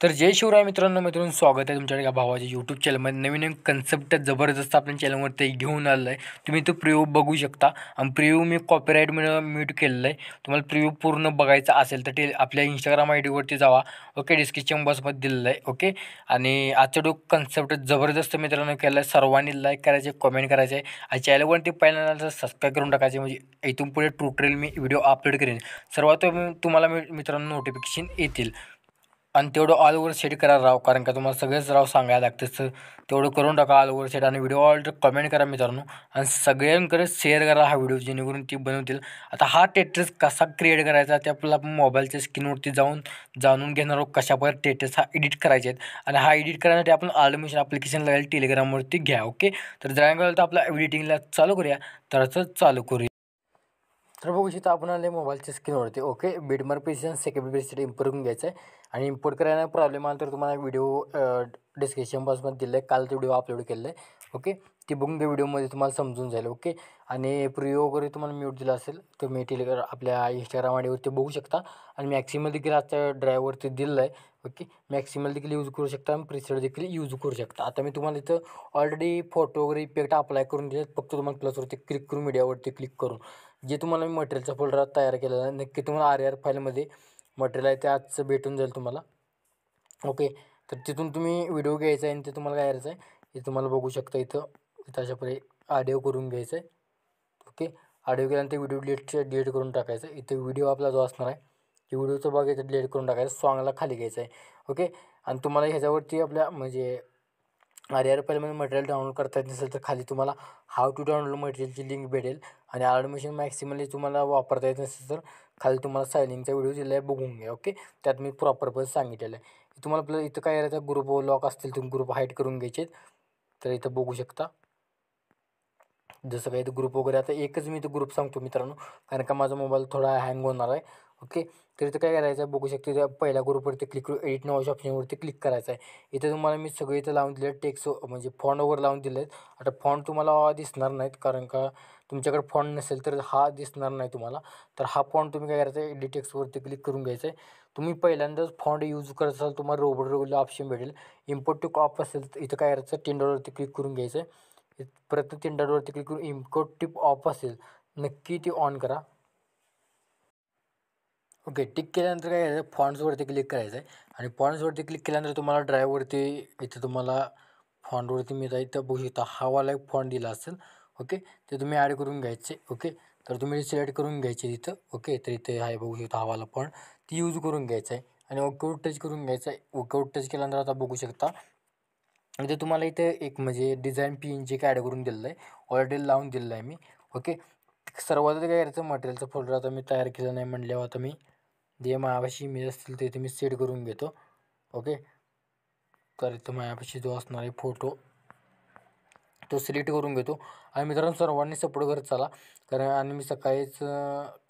तर जय शिवराय मित्रांनो स्वागत आहे तुमच्या एका भावाच्या यूट्यूब चॅनलमध्ये. नवीन कन्सेप्ट जबरदस्त आपल्या चॅनलवरती घेऊन आलेलं आहे. तुम्ही तो प्रिव्ह्यू बघू शकता आणि प्रिव्ह्यू मी कॉपीराईट म्यूट केलेलं आहे. तुम्हाला प्रिव्ह्यू पूर्ण बघायचा असेल तर आपल्या इंस्टाग्राम आय डीवरती जावा. ओके, डिस्क्रिप्शन बॉक्समध्ये दिलेलं आहे. ओके, आणि आजचा जो कन्सेप्ट जबरदस्त मित्रांनो केला आहे. सर्वांनी लाईक करायचे, कमेंट करायचे आहे आणि चॅनलवरती पहिल्यांदा तर सबस्क्राईब करून टाकायचे, म्हणजे इथून पुढे ट्युटोरियल मी व्हिडिओ अपलोड करेन सर्वात तुम्हाला मित्रांनो नोटिफिकेशन येतील. आणि तेवढं ऑल ओव्हर सेट करा राव, कारण का तुम्हाला सगळेच राव सांगायला लागतं. तर तेवढं करून टाका ऑल ओव्हर सेट आणि व्हिडिओ ऑल कमेंट करा मित्रांनो आणि सगळ्यांकडे शेअर करा हा व्हिडिओ, जेणेकरून ती बनवतील. आता हा टेटस कसा क्रिएट करायचा ते आपल्याला आपण मोबाईलच्या स्क्रीनवरती जाणून घेणार आहोत. कशा प्रकारे टेटस हा एडिट करायचे आहेत आणि हा एडिट करण्यासाठी आपण ऑटोमेशन ॲप्लिकेशन लागेल टेलिग्रामवरती घ्या. ओके, तर जरा तर आपल्या एडिटिंगला चालू करूया. तर चालू करूया. तर बघू शकता आपण आले मोबाईलच्या स्क्रीनवरती. ओके, बिटमार्क प्रिसिजन सेकंड प्रिसिजन इम्पोर्ट करून घ्यायचं आहे आणि इम्पोर्ट करायला प्रॉब्लेम आला तर तुम्हाला व्हिडिओ डिस्क्रिप्शन बॉक्समध्ये दिलं आहे. काल तो व्हिडिओ अपलोड केलेला आहे. ओके, ती बघून घ्या, व्हिडिओमध्ये तुम्हाला समजून जाईल. ओके, आणि प्रिव्ह्यू वगैरे तुम्हाला म्यूट दिला असेल तर मी आपल्या इंस्टाग्राम आयडीवरती बघू शकता आणि मॅक्सिमल देखील आजच्या ड्राईव्हवरती दिलेलं आहे. ओके, मॅक्सिमल देखील यूज करू शकता आणि प्रिसेट देखील यूज करू शकता. आता मी तुम्हाला इथं ऑलरेडी फोटो वगैरे इफेक्ट अप्लाय करून दिले. फक्त तुम्हाला प्लसवरती क्लिक करून मीडियावरती क्लिक करून जे तुम्हाला मी मटेरियलचा फोल्डर तयार केलेला आहे, नक्की तुम्हाला आर फाईलमध्ये मटेरियल आहे ते आजचं भेटून जाईल तुम्हाला. ओके, तर तिथून तुम्ही व्हिडिओ घ्यायचा आहे आणि ते तुम्हाला काय करायचं आहे हे तुम्हाला बघू शकता. इथं अशाप्रकारे ऑडिओ करून घ्यायचं आहे. ओके, ऑडिओ केल्यानंतर व्हिडिओ डिलीट करून टाकायचं. इथे व्हिडिओ आपला जो असणार आहे की व्हिडिओचं भाग इथं डिलीट करून टाकायचं, सॉंगला खाली घ्यायचं आहे. ओके, आणि तुम्हाला ह्याच्यावरती आपल्या म्हणजे फाईलमध्ये मटेरियल डाउनलोड करता येत नसेल तर खाली तुम्हाला हाऊ टू डाउनलोड मटेरियलची लिंक भेटेल आणि ऑटोमेशन मॅक्सिमली तुम्हाला वापरता येत नसेल तर खाली तुम्हाला सायलिंगचा व्हिडिओ दिला आहे, बघून घ्या. ओके, त्यात मी प्रॉपर सांगितलेलं आहे. तुम्हाला आपलं इथं काय करायचं, ग्रुप लॉक असतील तुम्ही ग्रुप हाईड करून घ्यायचे. तर इथं बघू शकता जसं काही इथं ग्रुप वगैरे. आता एकच मी इथं ग्रुप सांगतो मित्रांनो, कारण का माझा मोबाईल थोडा हँग होणार आहे. ओके, तर इथं काय करायचं आहे बघू शकतो. इथं पहिल्या ग्रुपवरती क्लिक करून एडिट नावाच्या ऑप्शनवरती क्लिक करायचं आहे. इथं तुम्हाला मी सगळे इथं लावून दिले टेक्स्ट, म्हणजे फॉन्ट वगैरे लावून दिले आहेत. आता फॉन्ट तुम्हाला दिसणार नाहीत, कारण का तुमच्याकडे फॉन्ट नसेल तर हा दिसणार नाही तुम्हाला. तर हा फॉन्ट तुम्ही काय करायचं आहे, एडिट टेक्स्टवरती क्लिक करून घ्यायचं आहे. तुम्ही पहिल्यांदाच फॉन्ट यूज करत असाल तुम्हाला रोबोट ऑप्शन भेटेल. इम्पोर्ट टू ऑफ असेल तर इथं काय करायचं, टिंडरवरती क्लिक करून घ्यायचं आहे. परत टिंडरवरती क्लिक करून इम्पोर्ट टिप ऑफ असेल नक्की ती ऑन करा. ओके, टिक केल्यानंतर काय करायचं, फॉन्ट्सवरती क्लिक करायचं आहे आणि फॉन्ट्सवरती क्लिक केल्यानंतर तुम्हाला ड्राईव्हवरती इथं तुम्हाला फॉन्टवरती मी इथं बघू शकता हवाला एक फॉन्ट दिला असेल. ओके, ते तुम्ही ॲड करून घ्यायचे. ओके, तर तुम्ही सिलेक्ट करून घ्यायचे तिथं. ओके, तर इथे आहे बघू शकता हवाला फॉन्ट, ती यूज करून घ्यायचं आहे आणि ओकेवर टच करून घ्यायचं आहे. ओकेवर टच केल्यानंतर आता बघू शकता इथे तुम्हाला इथे एक म्हणजे डिझाईन PNG ॲड करून दिलेलं आहे, ऑलरेडी लावून दिलेलं आहे मी. ओके, सर्वात काय करायचं, मटेरियलचा फोल्डर आता मी तयार केलं नाही म्हणल्यावर आता मी जे माझ्यापाशी इमेज असतील ते इथे मी सेट करून घेतो. ओके, तर इथं माझ्यापाशी जो असणार आहे फोटो तो सिलेक्ट करून घेतो आणि मित्रांनो सर्वांनी सपोर्ट करत चला, कारण आणि मी सकाळीच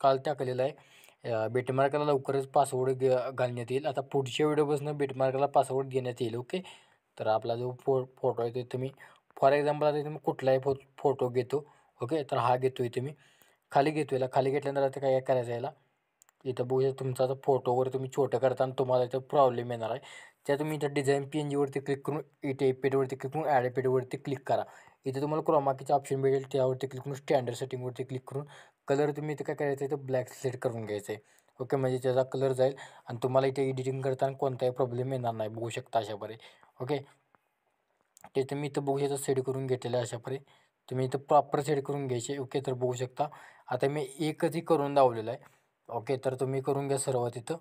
काल टाकलेलं आहे बेटमार्कला लवकरच पासवर्ड घालण्यात येईल. आता पुढच्या व्हिडिओपासून बेटमार्कला पासवर्ड देण्यात येईल. ओके, तर आपला जो फोटो आहे तो तुम्ही फॉर एक्झाम्पल आता इथे मी कुठलाही फोटो घेतो. ओके, तर हा घेतो इथे मी खाली घेतो. याला खाली घेतल्यानंतर आता काय करायचं, याला इथं बघू शकता तुमचा आता फोटो वगैरे तुम्ही छोटं करताना तुम्हाला इथं प्रॉब्लेम येणार आहे. त्या तुम्ही इथं डिझाईन PNGवरती क्लिक करून इथे इफेक्टवरती क्लिक करून ॲड इफेक्टवरती क्लिक करा. इथे तुम्हाला क्रोमाकीचा ऑप्शन भेटेल, त्यावरती क्लिक करून स्टँडर्ड सेटिंगवरती क्लिक करून कलर तुम्ही इथं काय करायचं आहे, इथं ब्लॅक सिलेक्ट करून घ्यायचं आहे. ओके, म्हणजे त्याचा कलर जाईल आणि तुम्हाला इथे एडिटिंग करताना कोणताही प्रॉब्लेम येणार नाही, बघू शकता अशाप्रकारे. ओके, ते तुम्ही इथं बघू शकता सेट करून घेतलेलं आहे अशाप्रकारे. तुम्ही इथं प्रॉपर सेट करून घ्यायचे. ओके, तर बघू शकता आता मी एकच करून दावलेलं आहे. ओके, तर तुम्ही करून घ्या सर्व तिथं.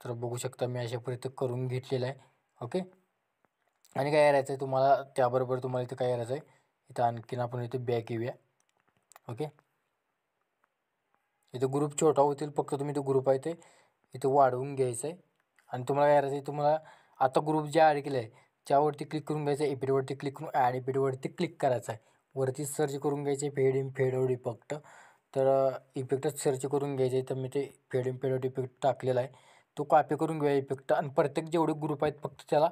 तर बघू शकता मी अशाप्रकारे इथं करून घेतलेलं आहे. ओके, आणि काय करायचं आहे तुम्हाला, त्याबरोबर तुम्हाला इथं काय करायचं आहे, इथं आणखीन आपण इथे बॅक येऊया. ओके, इथं ग्रुप छोटा होतील, फक्त तुम्ही तो ग्रुप आहे ते इथं वाढवून घ्यायचं आहे आणि तुम्हाला काय करायचं आहे, तुम्हाला आता ग्रुप जे ॲड केलं आहे त्यावरती क्लिक करून घ्यायचं आहे. इफेक्टवरती क्लिक करून ॲड इफेक्टवरती क्लिक करायचं आहे. वरती सर्च करून घ्यायचे फेड आउट इफेक्ट. तर इफेक्टच सर्च करून घ्यायचे आहे. तर मी ते फेड आउट इफेक्ट टाकलेला आहे, तो कॉपी करून घेऊया इफेक्ट आणि प्रत्येक जेवढे ग्रुप आहेत फक्त त्याला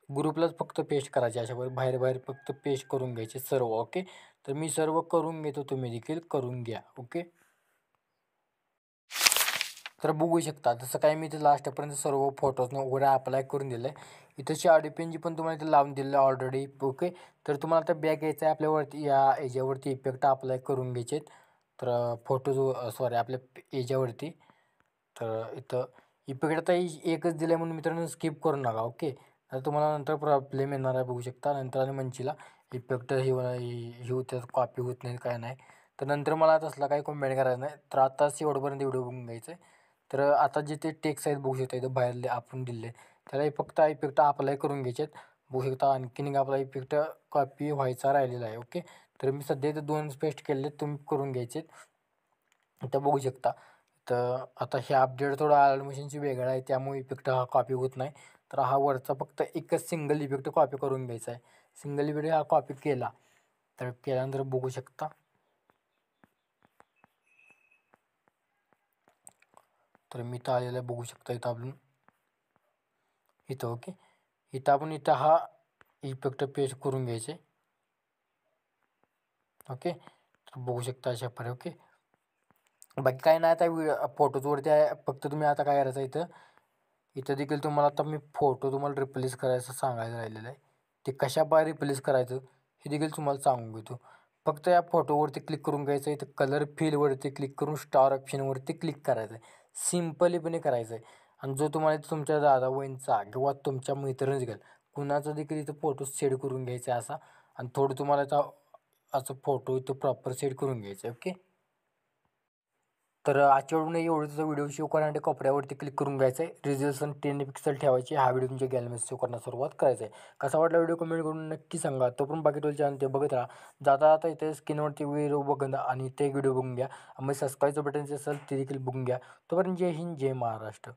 ग्रुपलाच फक्त पेस्ट करायचे. अशावर बाहेर बाहेर फक्त पेस्ट करून घ्यायचे सर्व. ओके, तर मी सर्व करून घेतो, तुम्ही देखील करून घ्या. ओके, तर बघू शकता तसं काय मी इथे लास्टपर्यंत सर्व फोटोजनं वगैरे अप्लाय करून दिलं आहे. इथं शॅडो पेनची पण तुम्हाला इथे लावून दिलेलं आहे ऑलरेडी. ओके. तर तुम्हाला आता बॅक यायचं आहे आपल्यावरती या याच्यावरती इफेक्ट अप्लाय करून घ्यायचे आहेत. तर फोटो सॉरी आपल्या याच्यावरती. तर इथं इफेक्ट आता एकच दिलं आहे म्हणून मित्रांनो स्किप करू नका. ओके. तर तुम्हाला नंतर प्रॉब्लेम येणार आहे बघू शकता. नंतर आणि म्हणशीला इफेक्ट हे होतात कॉपी होत नाही काय नाही. तर नंतर मला तसला काही कमेंट करायचं नाही. तर आता शेवटपर्यंत व्हिडिओ बघून घ्यायचं आहे. तर आता जे ते टेक्स्ट आहेत बघू शकता इथं बाहेरले आपण दिले त्याला फक्त इफेक्ट अप्लाय करून घ्यायचे आहेत. बघू शकता आणखीन एक आपला इफेक्ट कॉपी व्हायचा राहिलेला आहे. ओके. तर मी सध्या इथं 2 पेस्ट केले तुम्ही करून घ्यायचे आहेत. इथं बघू शकता. तर आता हे अपडेट थोडं ॲनिमेशनची वेगळं आहे त्यामुळे इफेक्ट हा कॉपी होत नाही. तर हा वरचा फक्त एकच सिंगल इफेक्ट कॉपी करून घ्यायचा आहे. सिंगल इफेक्ट हा कॉपी केला तर केल्यानंतर बघू शकता. तर मी इथं आलेलं आहे बघू शकता इथं आपण इथं ओके. इथं आपण इथं हा इफेक्ट पेस्ट करून घ्यायचे. ओके. तर बघू शकता अशा प्रकारे. ओके. बाकी काय नाही आता फोटोजवरती आहे फक्त तुम्ही आता काय करायचं इथं इथं देखील तुम्हाला आता मी फोटो तुम्हाला रिप्लेस करायचं सांगायचं राहिलेलं आहे. ते कशा बाहेर रिप्लेस करायचं हे देखील तुम्हाला सांगून घेतो. फक्त या फोटोवरती क्लिक करून घ्यायचं आहे. इथं कलर फिलवरती क्लिक करून स्टार ऑप्शनवरती क्लिक करायचं आहे. सिम्पलीपणे करायचं आहे. आणि जो तुम्हाला इथं तुमच्या दादा वहिनीचा किंवा तुमच्या मैत्रिणीचा देखील कुणाचा देखील इथं फोटो सेट करून घ्यायचा आहे असा. आणि थोडं तुम्हाला आता असं फोटो इथं प्रॉपर सेट करून घ्यायचं आहे. ओके. तर आजच्या एवढंच व्हिडिओ सेव्ह करण्यासाठी कोपऱ्यावरती क्लिक करून घ्यायचं आहे. रिझोल्यूशन 10 पिक्सल ठेवायची. हा व्हिडिओ तुमच्या गॅलरीमध्ये सेव्ह करण्यास सुरुवात करायचा आहे. कसा वाटला व्हिडिओ कमेंट करून नक्की सांगा. तो पण बाकी तुला चॅनल ते बघत राहा. जाता जाता इथे स्क्रीनवरती व्हिडिओ बघून आणि ते व्हिडिओ बघून घ्या. मग सबस्क्राईबचं बटन जे असेल ते देखील बघून घ्या. तोपर्यंत जय हिंद जय महाराष्ट्र.